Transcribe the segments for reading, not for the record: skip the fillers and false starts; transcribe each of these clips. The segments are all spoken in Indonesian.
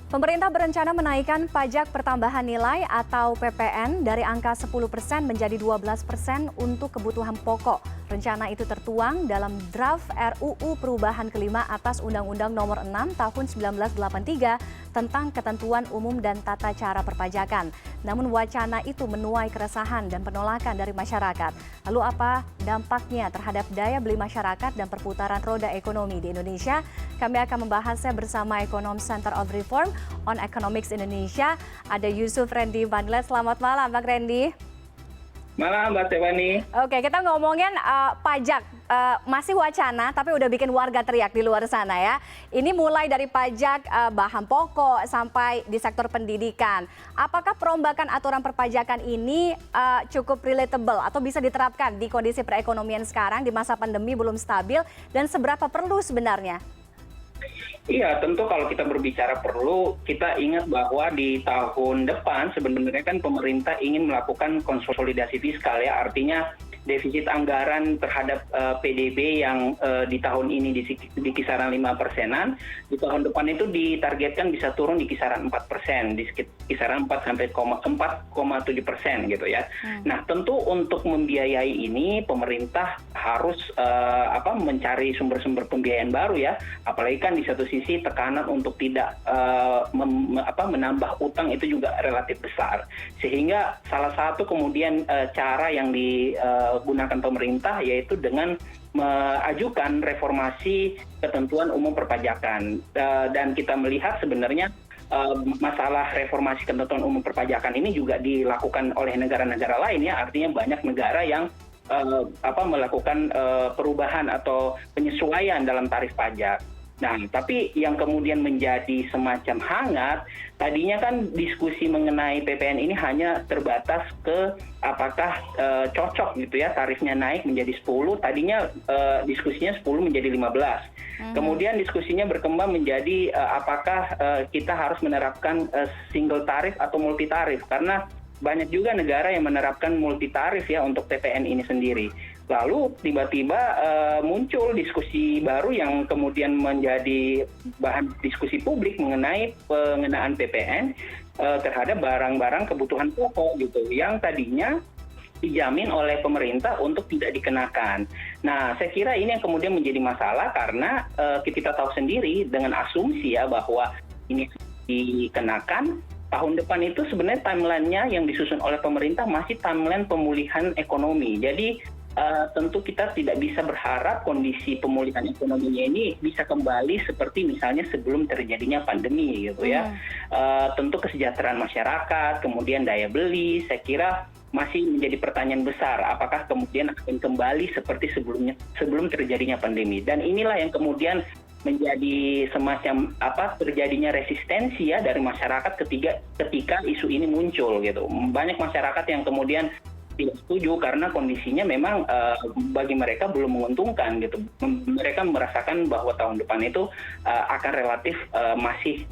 Pemerintah berencana menaikkan pajak pertambahan nilai atau PPN dari angka 10% menjadi 12% untuk kebutuhan pokok. Rencana itu tertuang dalam draft RUU Perubahan kelima atas Undang-Undang Nomor 6 Tahun 1983 tentang Ketentuan Umum dan Tata Cara Perpajakan. Namun wacana itu menuai keresahan dan penolakan dari masyarakat. Lalu apa dampaknya terhadap daya beli masyarakat dan perputaran roda ekonomi di Indonesia? Kami akan membahasnya bersama Ekonom Center of Reform on Economics Indonesia. Ada Yusuf Rendy Bandlet. Selamat malam, Bang Rendy. Malam, Mbak Stefani. Oke, kita ngomongin pajak. Masih wacana, tapi udah bikin warga teriak di luar sana ya. Ini mulai dari pajak bahan pokok sampai di sektor pendidikan. Apakah perombakan aturan perpajakan ini cukup relatable atau bisa diterapkan di kondisi perekonomian sekarang di masa pandemi belum stabil dan seberapa perlu sebenarnya? Iya, tentu kalau kita berbicara perlu, kita ingat bahwa di tahun depan sebenarnya kan pemerintah ingin melakukan konsolidasi fiskal ya, artinya defisit anggaran terhadap PDB yang di tahun ini di kisaran 5%-an, di tahun depan itu ditargetkan bisa turun di kisaran 4%, di kisaran 4,7% gitu ya. Nah, tentu untuk membiayai ini pemerintah harus mencari sumber-sumber pembiayaan baru ya, apalagi kan di satu sisi tekanan untuk tidak menambah utang itu juga relatif besar, sehingga salah satu kemudian cara yang digunakan pemerintah yaitu dengan mengajukan reformasi ketentuan umum perpajakan, dan kita melihat sebenarnya masalah reformasi ketentuan umum perpajakan ini juga dilakukan oleh negara-negara lain ya, artinya banyak negara yang melakukan perubahan atau penyesuaian dalam tarif pajak. Nah, tapi yang kemudian menjadi semacam hangat, tadinya kan diskusi mengenai PPN ini hanya terbatas ke apakah cocok gitu ya tarifnya naik menjadi 10, tadinya diskusinya 10 menjadi 15. Kemudian diskusinya berkembang menjadi apakah kita harus menerapkan single tarif atau multi tarif, karena banyak juga negara yang menerapkan multi tarif ya untuk PPN ini sendiri. Lalu tiba-tiba muncul diskusi baru yang kemudian menjadi bahan diskusi publik mengenai pengenaan PPN terhadap barang-barang kebutuhan pokok gitu, yang tadinya dijamin oleh pemerintah untuk tidak dikenakan. Nah, saya kira ini yang kemudian menjadi masalah karena kita tahu sendiri dengan asumsi ya bahwa ini dikenakan, tahun depan itu sebenarnya timeline-nya yang disusun oleh pemerintah masih timeline pemulihan ekonomi. Jadi tentu kita tidak bisa berharap kondisi pemulihan ekonominya ini bisa kembali seperti misalnya sebelum terjadinya pandemi gitu ya. Tentu kesejahteraan masyarakat, kemudian daya beli, saya kira masih menjadi pertanyaan besar, apakah kemudian akan kembali seperti sebelum terjadinya pandemi. Dan inilah yang kemudian menjadi semacam terjadinya resistensi ya dari masyarakat ketika isu ini muncul gitu. Banyak masyarakat yang kemudian tidak setuju karena kondisinya memang bagi mereka belum menguntungkan gitu. Mereka merasakan bahwa tahun depan itu akan relatif masih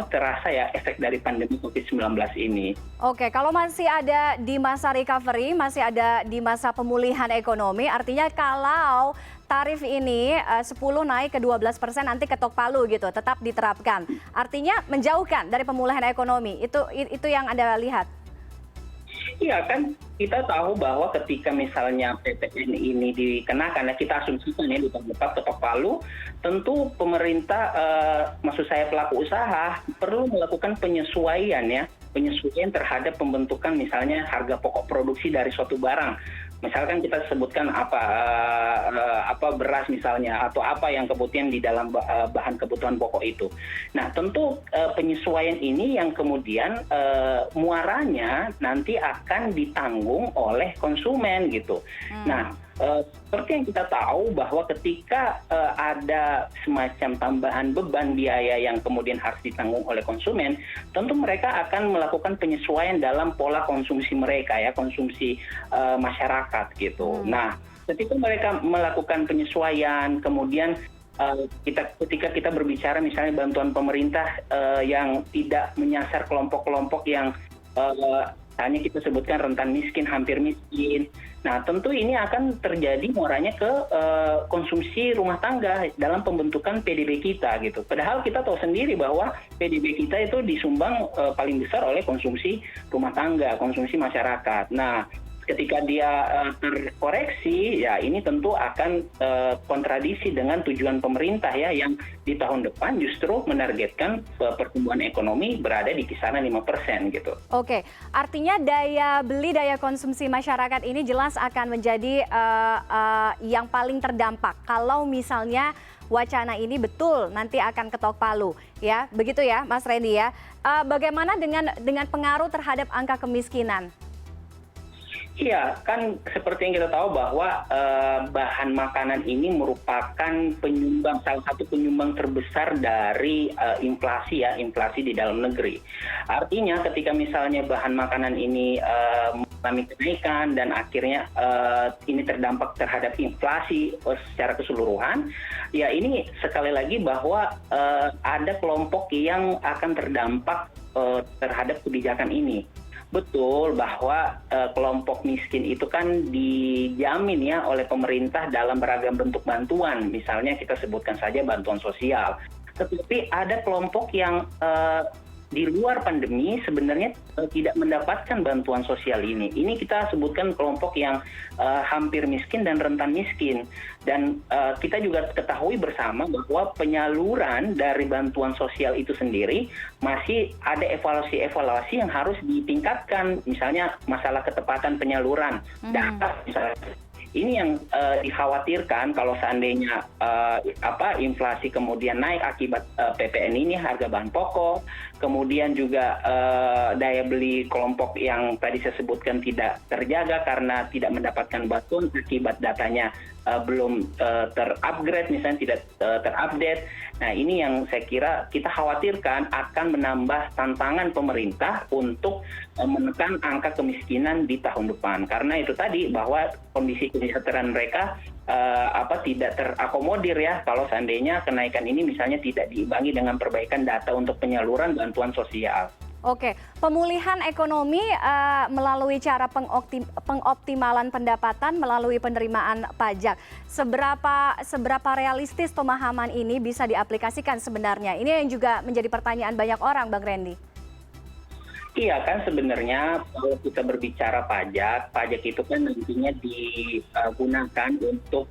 terasa ya efek dari pandemi COVID-19 ini. Oke, kalau masih ada di masa recovery, masih ada di masa pemulihan ekonomi, artinya kalau tarif ini 10 naik ke 12% nanti ketok palu gitu, tetap diterapkan. Artinya menjauhkan dari pemulihan ekonomi. Itu yang Anda lihat. Iya kan, kita tahu bahwa ketika misalnya PPN ini dikenakan, ya kita asumsikan ya ditangkap ketok palu, tentu pemerintah, maksud saya pelaku usaha, perlu melakukan penyesuaian ya, penyesuaian terhadap pembentukan misalnya harga pokok produksi dari suatu barang. Misalkan kita sebutkan beras misalnya atau apa yang kemudian di dalam bahan kebutuhan pokok itu. Nah, tentu penyesuaian ini yang kemudian muaranya nanti akan ditanggung oleh konsumen gitu. Nah, seperti yang kita tahu bahwa ketika ada semacam tambahan beban biaya yang kemudian harus ditanggung oleh konsumen, tentu mereka akan melakukan penyesuaian dalam pola konsumsi mereka ya, konsumsi masyarakat gitu. Nah, ketika mereka melakukan penyesuaian, kemudian ketika kita berbicara misalnya bantuan pemerintah yang tidak menyasar kelompok-kelompok yang hanya kita sebutkan rentan miskin, hampir miskin. Nah, tentu ini akan terjadi muaranya ke konsumsi rumah tangga dalam pembentukan PDB kita gitu. Padahal kita tahu sendiri bahwa PDB kita itu disumbang paling besar oleh konsumsi rumah tangga, konsumsi masyarakat. Nah, ketika dia terkoreksi, ya ini tentu akan kontradiksi dengan tujuan pemerintah ya, yang di tahun depan justru menargetkan pertumbuhan ekonomi berada di kisaran 5% gitu. Oke, artinya daya beli, daya konsumsi masyarakat ini jelas akan menjadi yang paling terdampak kalau misalnya wacana ini betul nanti akan ketok palu, ya, begitu ya, Mas Randy ya. Bagaimana dengan pengaruh terhadap angka kemiskinan? Iya, kan seperti yang kita tahu bahwa bahan makanan ini merupakan salah satu penyumbang terbesar dari inflasi ya, inflasi di dalam negeri. Artinya ketika misalnya bahan makanan ini mengalami kenaikan dan akhirnya ini terdampak terhadap inflasi secara keseluruhan, ya ini sekali lagi bahwa ada kelompok yang akan terdampak terhadap kebijakan ini. Betul bahwa kelompok miskin itu kan dijamin ya oleh pemerintah dalam beragam bentuk bantuan. Misalnya kita sebutkan saja bantuan sosial. Tetapi ada kelompok yang di luar pandemi sebenarnya tidak mendapatkan bantuan sosial ini. Ini kita sebutkan kelompok yang hampir miskin dan rentan miskin. Dan kita juga ketahui bersama bahwa penyaluran dari bantuan sosial itu sendiri masih ada evaluasi-evaluasi yang harus ditingkatkan. Misalnya masalah ketepatan penyaluran data misalnya. Ini yang dikhawatirkan kalau seandainya inflasi kemudian naik akibat PPN ini, harga bahan pokok, kemudian juga daya beli kelompok yang tadi saya sebutkan tidak terjaga karena tidak mendapatkan bantuan akibat datanya belum terupgrade, misalnya tidak terupdate. Nah, ini yang saya kira kita khawatirkan akan menambah tantangan pemerintah untuk menekan angka kemiskinan di tahun depan. Karena itu tadi bahwa kondisi kesejahteraan mereka tidak terakomodir ya kalau seandainya kenaikan ini misalnya tidak diimbangi dengan perbaikan data untuk penyaluran bantuan sosial. Oke, pemulihan ekonomi melalui cara pengoptimalan pendapatan melalui penerimaan pajak. Seberapa realistis pemahaman ini bisa diaplikasikan sebenarnya? Ini yang juga menjadi pertanyaan banyak orang, Bang Randy. Iya kan, sebenarnya kalau kita berbicara pajak itu kan nantinya digunakan untuk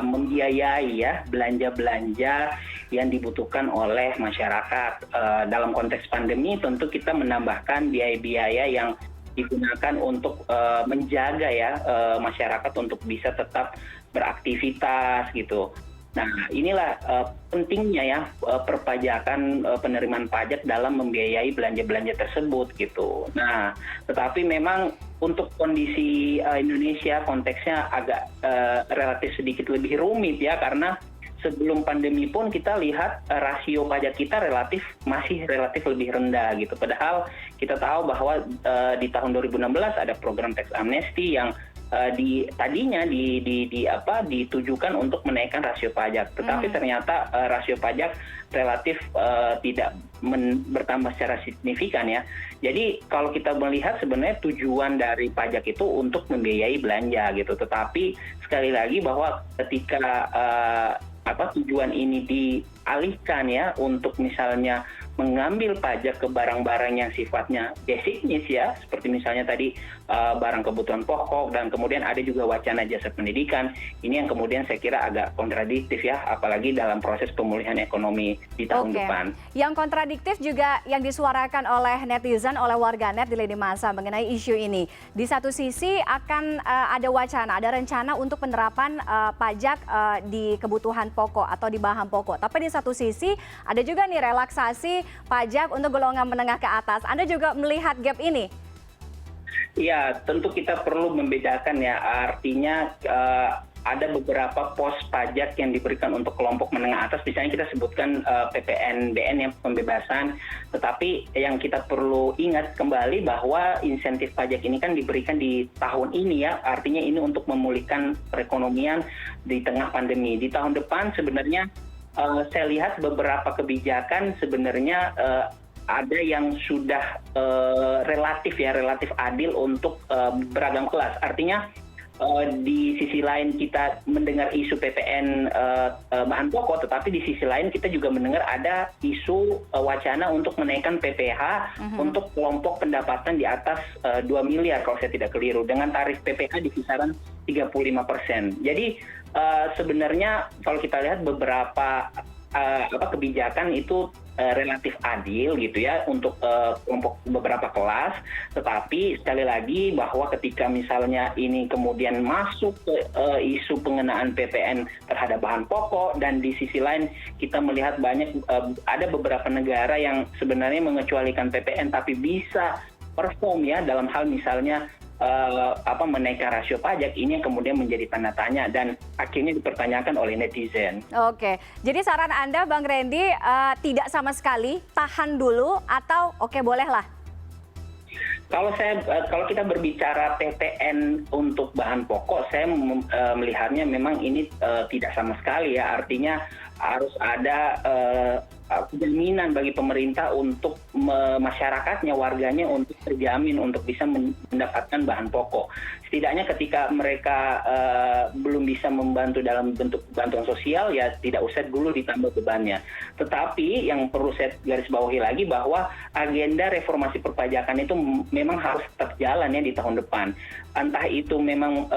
membiayai ya belanja-belanja yang dibutuhkan oleh masyarakat. Dalam konteks pandemi tentu kita menambahkan biaya-biaya yang digunakan untuk menjaga ya masyarakat untuk bisa tetap beraktivitas gitu. Nah, inilah pentingnya ya perpajakan penerimaan pajak dalam membiayai belanja-belanja tersebut gitu. Nah, tetapi memang untuk kondisi Indonesia konteksnya agak relatif sedikit lebih rumit ya, karena sebelum pandemi pun kita lihat rasio pajak kita masih relatif lebih rendah gitu. Padahal kita tahu bahwa di tahun 2016 ada program tax amnesty yang tadinya ditujukan untuk menaikkan rasio pajak, tetapi ternyata rasio pajak relatif tidak bertambah secara signifikan ya. Jadi kalau kita melihat sebenarnya tujuan dari pajak itu untuk membiayai belanja gitu, tetapi sekali lagi bahwa ketika tujuan ini dialihkan ya untuk misalnya mengambil pajak ke barang-barang yang sifatnya basic needs ya, seperti misalnya tadi barang kebutuhan pokok, dan kemudian ada juga wacana jasa pendidikan. Ini yang kemudian saya kira agak kontradiktif ya, apalagi dalam proses pemulihan ekonomi di tahun depan. Yang kontradiktif juga yang disuarakan oleh netizen, oleh warganet di lini masa mengenai isu ini. Di satu sisi akan ada wacana, ada rencana untuk penerapan pajak di kebutuhan pokok atau di bahan pokok. Tapi di satu sisi ada juga nih relaksasi pajak untuk golongan menengah ke atas. Anda juga melihat gap ini? Ya, tentu kita perlu membedakan ya. Artinya ada beberapa pos pajak yang diberikan untuk kelompok menengah atas. Misalnya kita sebutkan PPNBM yang pembebasan. Tetapi yang kita perlu ingat kembali bahwa insentif pajak ini kan diberikan di tahun ini ya. Artinya ini untuk memulihkan perekonomian di tengah pandemi. Di tahun depan sebenarnya saya lihat beberapa kebijakan sebenarnya ada yang sudah relatif adil untuk beragam kelas. Artinya di sisi lain kita mendengar isu PPN bahan pokok, tetapi di sisi lain kita juga mendengar ada isu wacana untuk menaikkan PPh untuk kelompok pendapatan di atas 2 miliar kalau saya tidak keliru, dengan tarif PPh di kisaran 35%. Jadi sebenarnya kalau kita lihat beberapa kebijakan itu relatif adil gitu ya untuk kelompok beberapa kelas, tetapi sekali lagi bahwa ketika misalnya ini kemudian masuk ke isu pengenaan PPN terhadap bahan pokok, dan di sisi lain kita melihat ada beberapa negara yang sebenarnya mengecualikan PPN tapi bisa perform ya dalam hal misalnya menaikkan rasio pajak, ini yang kemudian menjadi tanda tanya dan akhirnya dipertanyakan oleh netizen. Oke, jadi saran Anda Bang Randy tidak sama sekali, tahan dulu atau oke bolehlah? Kalau kita berbicara PPN untuk bahan pokok, saya melihatnya memang ini tidak sama sekali ya, artinya harus ada jaminan bagi pemerintah untuk masyarakatnya, warganya untuk terjamin untuk bisa mendapatkan bahan pokok. Setidaknya ketika mereka belum bisa membantu dalam bentuk bantuan sosial, ya tidak usah dulu ditambah bebannya. Tetapi yang perlu saya garis bawahi lagi bahwa agenda reformasi perpajakan itu memang harus tetap jalan ya di tahun depan. Entah itu memang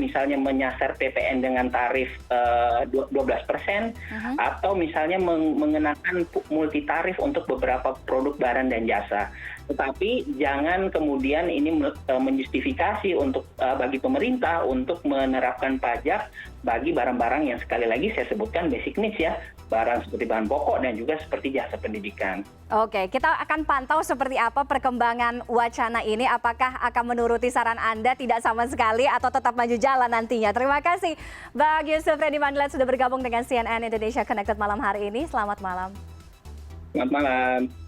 misalnya menyasar PPN dengan tarif 12%, atau misalnya mengenakan multi tarif untuk beberapa produk barang dan jasa. Tetapi jangan kemudian ini menjustifikasi untuk bagi pemerintah untuk menerapkan pajak bagi barang-barang yang sekali lagi saya sebutkan basic needs ya, barang seperti bahan pokok dan juga seperti jasa pendidikan. Oke, kita akan pantau seperti apa perkembangan wacana ini, apakah akan menuruti saran Anda tidak sama sekali atau tetap maju jalan nantinya. Terima kasih Bang Yusuf Randy Mandilat sudah bergabung dengan CNN Indonesia Connected malam hari ini. Selamat malam. Selamat malam.